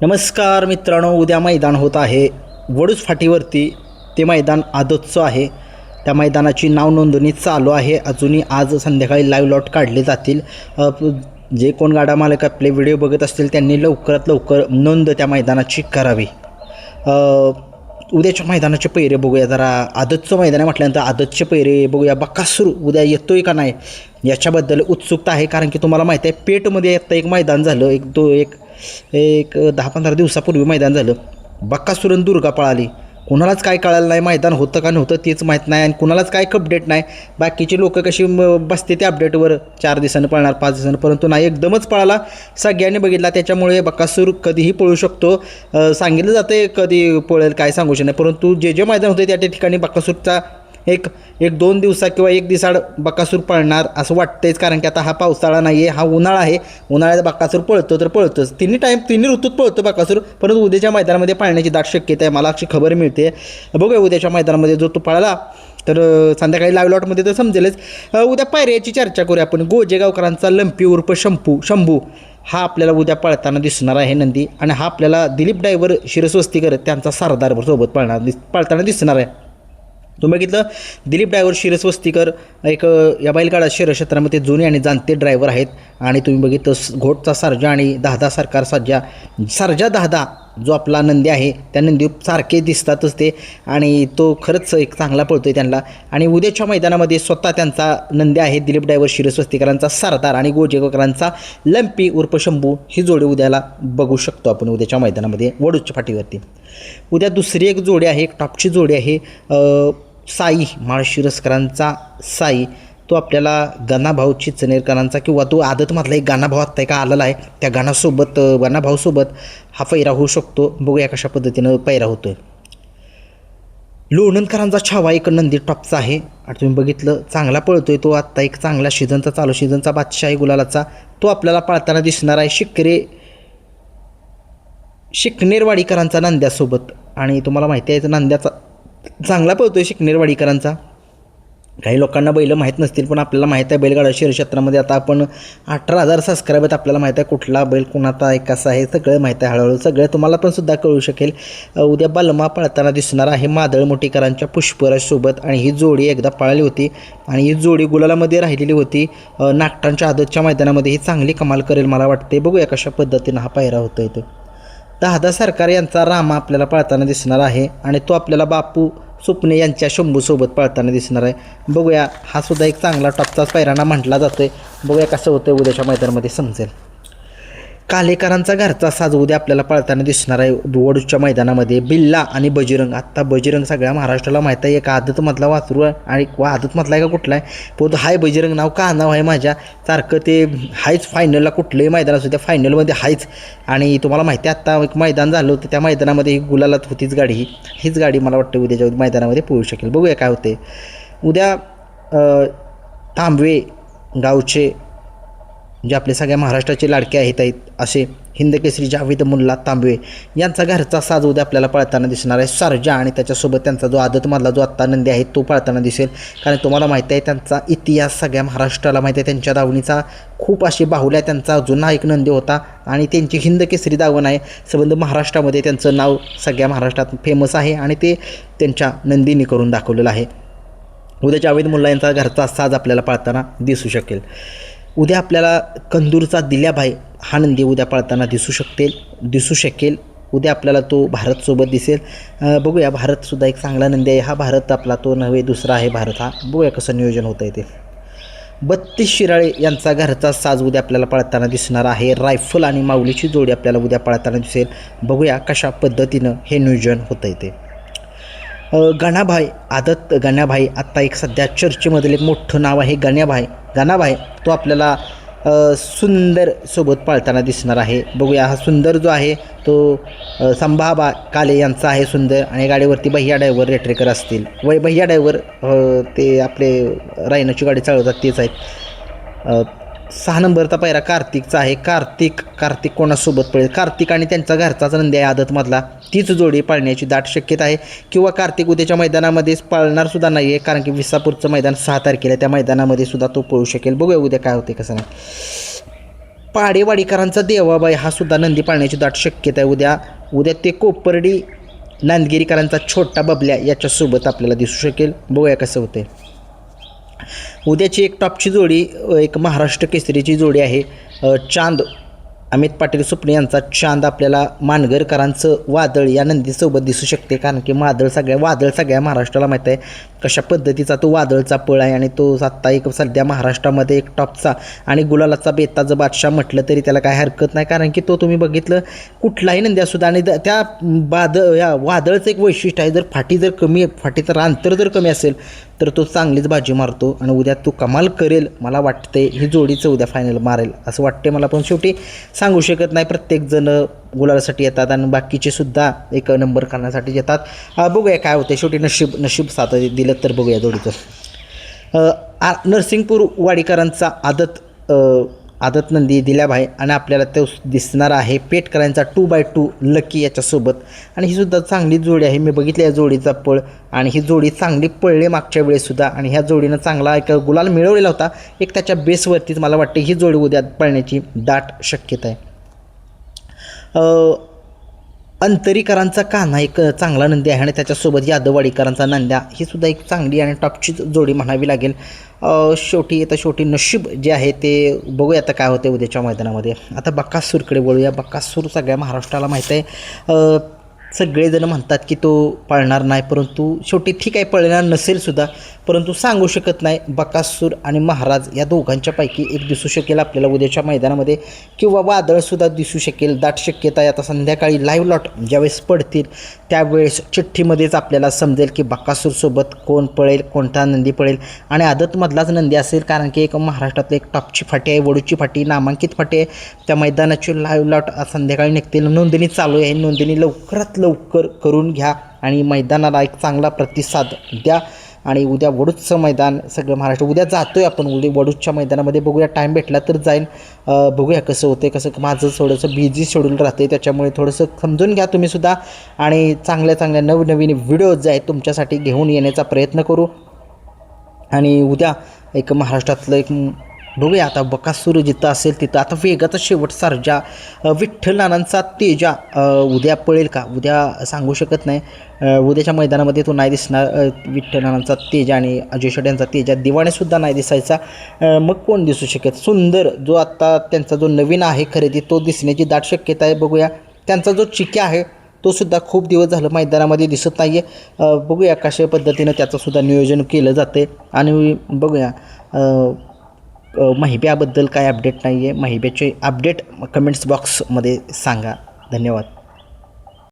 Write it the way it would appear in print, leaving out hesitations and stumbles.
नमस्कार मित्रांनो, उद्या मैदान होत आहे वडूज फाटीवरती. ते मैदान आदतचं आहे. त्या मैदानाची नाव नोंदणी चालू आहे. अजूनही आज संध्याकाळी लाईव्ह लॉट काढले जातील. जे कोण गाडा मालक आपले व्हिडिओ बघत असतील त्यांनी लवकरात लवकर नोंद त्या मैदानाची करावी. उद्याच्या मैदानाचे पैरे बघूया. जरा आदतचं मैदान आहे म्हटल्यानंतर आदतचे पैरे बघूया. बकासूर उद्या येतोय का नाही याच्याबद्दल उत्सुकता आहे. कारण की तुम्हाला माहिती आहे पेठमध्ये आत्ता एक मैदान झालं, एक 10-15 दिवसापूर्वी मैदान झालं. बकासूर दुर्गा पळाली. कुणालाच काय कळालं नाही मैदान होतं का नव्हतं तेच माहीत नाही आणि कुणालाच काय अपडेट नाही. बाकीचे लोक कशी बसते त्या अपडेटवर 4 दिवसांनी पळणार 5 दिवसांनी, परंतु नाही एकदमच पळाला. सगळ्यांनी बघितला. त्याच्यामुळे बकासूर कधीही पळू शकतो. सांगितलं जातं कधी पळेल काय सांगू शकत नाही, परंतु जे मैदान होते त्या ठिकाणी बकासूरचा एक 2 दिवसा किंवा 1 दिवसाड बकासूर पळणार असं वाटतंच. कारण की आता हा पावसाळा नाही आहे, हा उन्हाळा आहे. उन्हाळ्यात बकासूर पळतो तर पळतोच. तिन्ही ऋतूत पळतो बकासूर. परंतु उद्याच्या मैदानामध्ये पाळण्याची दाट शक्यता आहे, मला अशी खबर मिळते. बघूया उद्याच्या मैदानामध्ये जो तो पळाला तर संध्याकाळी लाईव्ह लॉटमध्ये तर समजेलच. उद्या पायऱ्याची चर्चा करूया आपण. गोजेगावकरांचा लंपी उर्फ शंभू हा आपल्याला उद्या पळताना दिसणार आहे नंदी. आणि हा आपल्याला दिलीप ड्रायव्हर शिरस्वस्तीकर त्यांचा सरदार सोबत पळताना दिसणार आहे. तुम्ही बघितलं दिलीप ड्रायव्हर शिरस्वस्तीकर एक या बैलगाडा क्षेत्रामध्ये जुने आणि जाणते ड्रायव्हर आहेत. आणि तुम्ही बघितलं घोटचा सर्जा आणि 10 सरकार सर्जा 10 जो आपला नंदी आहे त्या नंदी सारखे दिसतातच ते. आणि तो खरंच एक चांगला पळतोय त्यांना. आणि उद्याच्या मैदानामध्ये स्वतः त्यांचा नंदी आहे दिलीप ड्रायव्हर शिरस्वस्तीकरांचा सरदार आणि गोजेगावकरांचा लंपी उर्फ शंभू ही जोडी उद्याला बघू शकतो आपण उद्याच्या मैदानामध्ये वडूजच्या फाटीवरती. उद्या दुसरी एक जोडी आहे, एक टॉपची जोडी आहे. साई माळशिरसकरांचा साई तो आपल्याला गणाभाऊ चिचनेरकरांचा किंवा तो आदतमधला एक गणाभाऊ आत्ता का आलेला आहे त्या गणाभाऊसोबत हा पैरा होऊ शकतो. बघूया कशा पद्धतीनं पैरा होतोय. लोणंदकरांचा छावा एक नंदी टॉपचा आहे आणि तुम्ही बघितलं चांगला पळतोय तो. आत्ता एक चांगला चालू सीझनचा बादशाह आहे गुलालाचा. तो आपल्याला पळताना दिसणार आहे शिकनेरवाडीकरांचा नंद्यासोबत. आणि तुम्हाला माहिती आहे नंद्याचा चांगला पळतोय शिकनेरवाडीकरांचा. काही लोकांना बैल माहीत नसतील पण आपल्याला माहीत आहे बैलगाडा क्षेत्रामध्ये आता आपण 18,000 सबस्क्राईब आहेत. आपल्याला माहीत आहे कुठला बैल कोणाचा आहे कसा आहे सगळं माहीत आहे. हळूहळू सगळं तुम्हाला पण सुद्धा कळू शकेल. उद्या बलमा पळताना दिसणार आहे मादळ मोठीकरांच्या पुष्पराजसोबत. आणि ही जोडी एकदा पळाली होती आणि ही जोडी गुलालामध्ये राहिलेली होती. नागटांच्या आदतच्या मैदानामध्ये ही चांगली कमाल करेल मला वाटते. बघूया कशा पद्धतीनं हा पायरा होतोय. तो 10 सरकार यांचा रामा आपल्याला पळताना दिसणार आहे आणि तो आपल्याला बापू सुपणे यांच्या शंभूसोबत पळताना दिसणार आहे. बघूया हा सुद्धा एक चांगला टॉपचाच पायराना म्हटला जातोय. बघूया कसं होतं उद्याच्या मैदानामध्ये समजेल. कालेकरांचा घरचा साज उद्या आपल्याला पळताना दिसणार आहे वडूजच्या मैदानामध्ये. बिल्ला आणि बजरंग. आत्ता बजरंग सगळ्या महाराष्ट्राला माहीत आहे एक आदतमधला वासरू आहे आणि आदतमधला आहे का कुठला आहे पण हाय बजरंग नाव का नाव आहे माझ्या सारखं ते हायच. फायनलला कुठलंही मैदान असू त्या फायनलमध्ये हायच. आणि तुम्हाला माहिती आहे आत्ता एक मैदान झालं होतं त्या मैदानामध्ये ही गुलालात होतीच गाडी. हीच गाडी मला वाटतं उद्याच्या मैदानामध्ये पळू शकेल. बघूया काय होते उद्या. तांबवे गावचे जे आपले सगळ्या महाराष्ट्राचे लाडके आहेत असे हिंदकेसरी जावेद मुल्ला तांबवे यांचा घरचा साज उद्या आपल्याला पळताना दिसणार आहे. सर्जा आणि त्याच्यासोबत त्यांचा जो आदतमधला जो आत्ता नंदी आहे तो पळताना दिसेल. कारण तुम्हाला माहिती आहे त्यांचा इतिहास सगळ्या महाराष्ट्राला माहिती आहे. त्यांच्या दावणीचा खूप अशी बाहुल्या त्यांचा जुना एक नंदी होता आणि त्यांची हिंदकेसरी दावण आहे. संबंध महाराष्ट्रामध्ये त्यांचं नाव सगळ्या महाराष्ट्रात फेमस आहे आणि ते त्यांच्या नंदीने करून दाखवलेलं आहे. उद्या जावेद मुल्ला यांचा घरचा साज आपल्याला पळताना दिसू शकेल. उद्या आपल्याला कंदूरचा दिल्याभाई हा नंदी उद्या पळताना दिसू शकेल. उद्या आपल्याला तो भारतसोबत दिसेल. बघूया भारतसुद्धा एक चांगला नंदी आहे. हा भारत आपला तो नव्हे दुसरा आहे भारत हा. बघूया कसं नियोजन होतं आहे ते. 32 शिराळे यांचा घरचा साज उद्या आपल्याला पळताना दिसणार आहे. रायफल आणि माऊलीची जोडी आपल्याला उद्या पळताना दिसेल. बघूया कशा पद्धतीनं हे नियोजन होतं आहे ते. गणाभाई आत्ता एक सध्या चर्चेमधील एक मोठं नाव आहे गणाभाई तो आपल्याला सुंदर सोबत पळताना दिसणार आहे. बघूया हा सुंदर जो आहे तो संभाबा काले यांचा आहे सुंदर. आणि गाडीवरती भैया ड्रायव्हर रेटरेकर असतील भैया ड्रायव्हर ते आपले रायनाची गाडी चालवतात तेच आहेत. 6 नंबरचा पायरा कार्तिकचा आहे. कार्तिक कोणासोबत पळेल. कार्तिक आणि त्यांचा घरचाच नंदी आहे आदतमधला. तीच जोडी पाळण्याची दाट शक्यता आहे. किंवा कार्तिक उद्याच्या मैदानामध्येच पाळणार सुद्धा नाही आहे कारण की विसापूरचं मैदान 6 तारखेला त्या मैदानामध्ये सुद्धा तो पळू शकेल. बघूया उद्या काय होते कसं नाही. पाडेवाडीकरांचा देवाबाई हा सुद्धा नंदी पाळण्याची दाट शक्यता आहे. उद्या ते कोपर्डी नांदगिरीकरांचा छोटा बबल्या याच्यासोबत आपल्याला दिसू शकेल. बघूया कसं होते. उद्याची एक टॉपची जोडी एक महाराष्ट्र केसरीची जोडी आहे. चांद अमित पाटील सुपणे यांचा चांद आपल्याला मानगरकरांचं वादळ या नंदीसोबत दिसू शकते. कारण की वादळ सगळ्या महाराष्ट्राला माहीत आहे कशा पद्धतीचा तो वादळचा पळ आहे. आणि तो आत्ता एक सध्या महाराष्ट्रामध्ये एक टॉपचा आणि गुलालाचा बेताचा बादशाह म्हटलं तरी त्याला काय हरकत नाही. कारण की तो तुम्ही बघितलं कुठलाही नंदी असू द्या आणि त्या या वादळचं एक वैशिष्ट्य आहे. जर फाटीचं अंतर जर कमी असेल तर तो चांगलीच बाजी मारतो आणि उद्या तो कमाल करेल. मला वाटते ही जोडीचं उद्या फायनल मारेल असं वाटते मला. पण शेवटी सांगू शकत नाही. प्रत्येकजण गुलालासाठी येतात आणि बाकीचे सुद्धा एक नंबर करण्यासाठी येतात. बघूया काय होते. शेवटी नशीब साथ दिलं तर बघूया जोडीचं. नरसिंगपूर वाडीकरांचा आदत नंदी दिल्याभाई आणि आपल्याला तो दिसणार आहे पेटकरांचा 2x2 लकी याच्यासोबत. आणि ही सुद्धा चांगली जोडी आहे. मी बघितलं या जोडीचा पळ आणि ही जोडी चांगली पळली मागच्या वेळेसुद्धा आणि ह्या जोडीनं चांगला एक गुलाल मिळवलेला होता. एक त्याच्या बेसवरतीच मला वाटते ही जोडी उद्या पळण्याची दाट शक्यता आहे. अंतरीकरांचा कान्हा एक चांगला नंदी आहे आणि त्याच्यासोबत यादववाडीकरांचा नंद्या ही सुद्धा एक चांगली आणि टॉपची जोडी म्हणावी लागेल. शेवटी नशीब जे आहे ते बघूया आता काय होते उद्याच्या मैदानामध्ये. आता बकासूरकडे वळूया. बकासूर सगळ्या महाराष्ट्राला माहीत आहे. सगळेजण म्हणतात की तो पळणार नाही, परंतु शेवटी ठीक आहे पळणार नसेल सुद्धा, परंतु सांगू शकत नाही. बकासूर आणि महाराज या दोघांच्यापैकी एक दिसू शकेल आपल्याला उद्याच्या मैदानामध्ये किंवा वादळसुद्धा दिसू शकेल. दाट शक्यता आहे. आता संध्याकाळी लाईव्ह लॉट ज्यावेळेस पडतील त्यावेळेस चिठ्ठीमध्येच आपल्याला समजेल की बकासूरसोबत कोण पळेल, कोणता नंदी पळेल आणि आदतमधलाच नंदी असेल. कारण की एक महाराष्ट्रातली एक टॉपची फाटी आहे, वडूची फाटी, नामांकित फाटी आहे. त्या मैदानाची लाईव्ह लॉट संध्याकाळी निघतील. नोंदणी चालू आहे. नोंदणी लवकरात लवकर करून घ्या आणि मैदानाला एक चांगला प्रतिसाद द्या. आणि उद्या वडूजचं मैदान सगळं महाराष्ट्र उद्या जातो आहे आपण वडूजच्या मैदानामध्ये. बघूया टाईम भेटला तर जाईन. बघूया कसं होते. कसं माझं थोडंसं बिझी शेड्यूल राहते त्याच्यामुळे थोडंसं समजून घ्या तुम्हीसुद्धा आणि चांगल्या नवनवीन व्हिडिओज जे आहेत तुमच्यासाठी घेऊन येण्याचा प्रयत्न करू. आणि उद्या एक महाराष्ट्रातलं एक बघूया आता बकासूर जिथं असेल तिथं आता वेगाचा शेवट सर्जा विठ्ठल नानांचा तेजा उद्या पळेल का उद्या सांगू शकत नाही. उद्याच्या मैदानामध्ये तो नाही दिसणार. विठ्ठल नानांचा तेजा आणि अजय शेट यांचा तेजा दिवाणेसुद्धा नाही दिसायचा. मग कोण दिसू शकत. सुंदर जो आत्ता त्यांचा जो नवीन आहे खरेदी तो दिसण्याची दाट शक्यता आहे. बघूया त्यांचा जो चिक्या आहे तो सुद्धा खूप दिवस झालं मैदानामध्ये दिसत नाही आहे. बघूया कशा पद्धतीनं त्याचंसुद्धा नियोजन केलं जाते. आणि बघूया महिब्याबद्दल काय अपडेट नाही आहे. महिब्याचे अपडेट कमेंट्स बॉक्समध्ये सांगा. धन्यवाद.